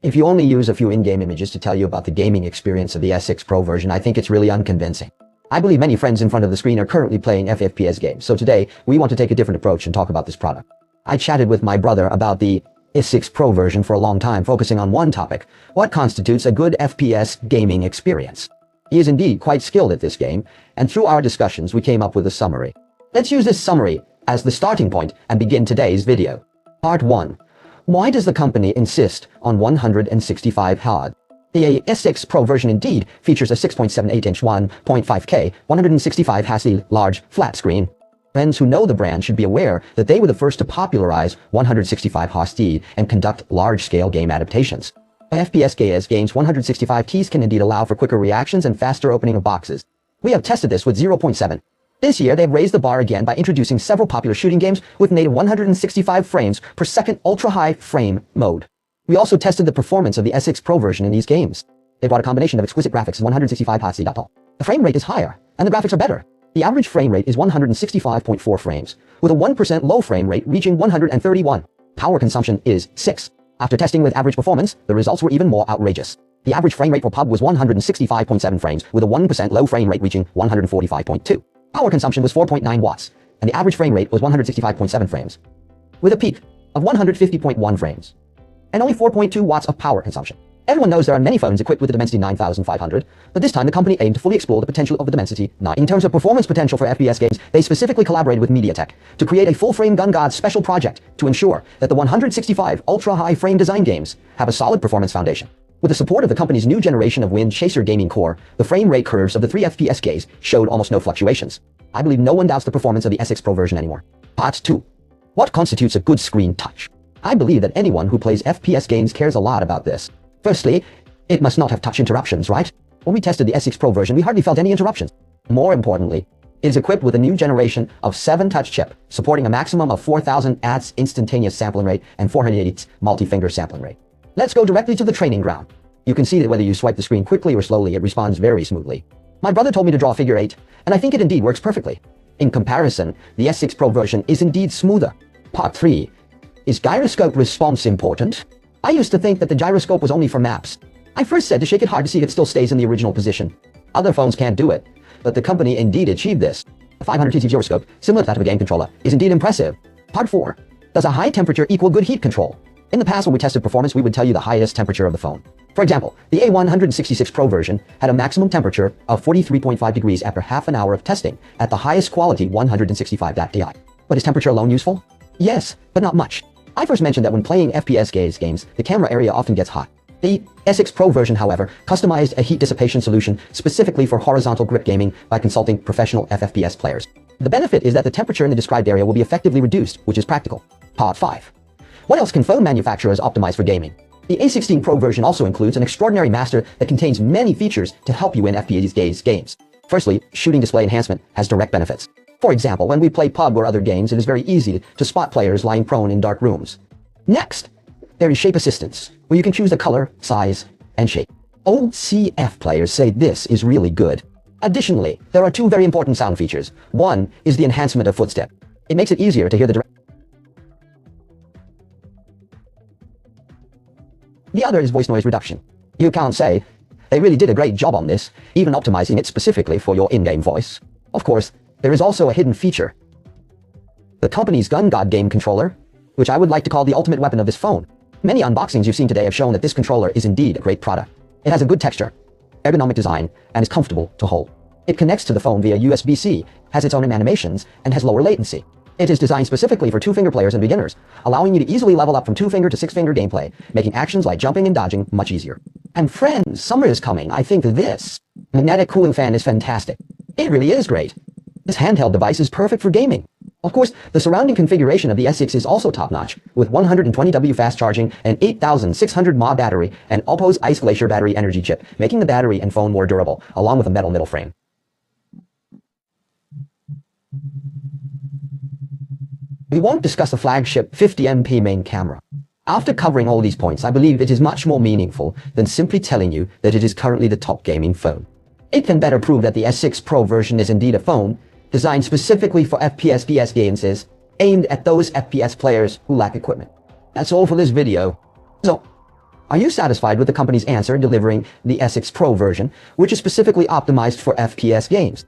If you only use a few in-game images to tell you about the gaming experience of the S6 Pro version, I think it's really unconvincing. I believe many friends in front of the screen are currently playing FPS games, so today we want to take a different approach and talk about this product. I chatted with my brother about the S6 Pro version for a long time, focusing on one topic: what constitutes a good FPS gaming experience? He is indeed quite skilled at this game, and through our discussions we came up with a summary. Let's use this summary as the starting point and begin today's video. Part 1. Why does the company insist on 165 Hz? The S6 Pro version indeed features a 6.78-inch 1.5K 165 Hz large flat screen. Friends who know the brand should be aware that they were the first to popularize 165 Hz and conduct large-scale game adaptations. FPS games 165 Hz can indeed allow for quicker reactions and faster opening of boxes. We have tested this with 0.7. This year, they've raised the bar again by introducing several popular shooting games with native 165 frames per second ultra-high frame mode. We also tested the performance of the S6 Pro version in these games. They brought a combination of exquisite graphics and 165 Hz. The frame rate is higher, and the graphics are better. The average frame rate is 165.4 frames, with a 1% low frame rate reaching 131. Power consumption is 6. After testing with average performance, the results were even more outrageous. The average frame rate for PUB was 165.7 frames, with a 1% low frame rate reaching 145.2. Power consumption was 4.9 watts, and the average frame rate was 165.7 frames, with a peak of 150.1 frames, and only 4.2 watts of power consumption. Everyone knows there are many phones equipped with the Dimensity 9500, but this time the company aimed to fully explore the potential of the Dimensity 9. In terms of performance potential for FPS games, they specifically collaborated with MediaTek to create a full-frame Gun God special project to ensure that the 165 ultra-high frame design games have a solid performance foundation. With the support of the company's new generation of Wind Chaser gaming core, the frame rate curves of the 3 FPS games showed almost no fluctuations. I believe no one doubts the performance of the S6 Pro version anymore. Part 2. What constitutes a good screen touch? I believe that anyone who plays FPS games cares a lot about this. Firstly, it must not have touch interruptions, right? When we tested the S6 Pro version, we hardly felt any interruptions. More importantly, it is equipped with a new generation of 7 touch chip, supporting a maximum of 4000 Hz instantaneous sampling rate and 480 multi-finger sampling rate. Let's go directly to the training ground. You can see that whether you swipe the screen quickly or slowly, it responds very smoothly. My brother told me to draw a figure 8, and I think it indeed works perfectly. In comparison, the S6 Pro version is indeed smoother. Part 3. Is gyroscope response important? I used to think that the gyroscope was only for maps. I first said to shake it hard to see if it still stays in the original position. Other phones can't do it, but the company indeed achieved this. A 500 gyroscope, similar to that of a game controller, is indeed impressive. Part 4. Does a high temperature equal good heat control? In the past, when we tested performance, we would tell you the highest temperature of the phone. For example, the A166 Pro version had a maximum temperature of 43.5 degrees after half an hour of testing at the highest quality 165 Ti. But is temperature alone useful? Yes, but not much. I first mentioned that when playing FPS games, the camera area often gets hot. The S6 Pro version, however, customized a heat dissipation solution specifically for horizontal grip gaming by consulting professional FPS players. The benefit is that the temperature in the described area will be effectively reduced, which is practical. Part 5. What else can phone manufacturers optimize for gaming? The A16 Pro version also includes an extraordinary master that contains many features to help you in FPS games. Firstly, shooting display enhancement has direct benefits. For example, when we play PUB or other games, it is very easy to spot players lying prone in dark rooms. Next, there is shape assistance, where you can choose the color, size, and shape. Old CF players say this is really good. Additionally, there are 2 very important sound features. One is the enhancement of footstep. It makes it easier to hear the direct. The other is voice noise reduction. You can't say, they really did a great job on this, even optimizing it specifically for your in-game voice. Of course, there is also a hidden feature. The company's Gun God game controller, which I would like to call the ultimate weapon of this phone. Many unboxings you've seen today have shown that this controller is indeed a great product. It has a good texture, ergonomic design, and is comfortable to hold. It connects to the phone via USB-C, has its own animations, and has lower latency. It is designed specifically for 2-finger players and beginners, allowing you to easily level up from 2-finger to 6-finger gameplay, making actions like jumping and dodging much easier. And friends, summer is coming. I think this magnetic cooling fan is fantastic. It really is great. This handheld device is perfect for gaming. Of course, the surrounding configuration of the S6 is also top-notch, with 120W fast charging, an 8600 mAh battery, and Oppo's Ice Glacier battery energy chip, making the battery and phone more durable, along with a metal middle frame. We won't discuss the flagship 50MP main camera. After covering all these points, I believe it is much more meaningful than simply telling you that it is currently the top gaming phone. It can better prove that the S6 Pro version is indeed a phone designed specifically for FPS games, aimed at those FPS players who lack equipment. That's all for this video. So, Are you satisfied with the company's answer in delivering the S6 Pro version, which is specifically optimized for FPS games?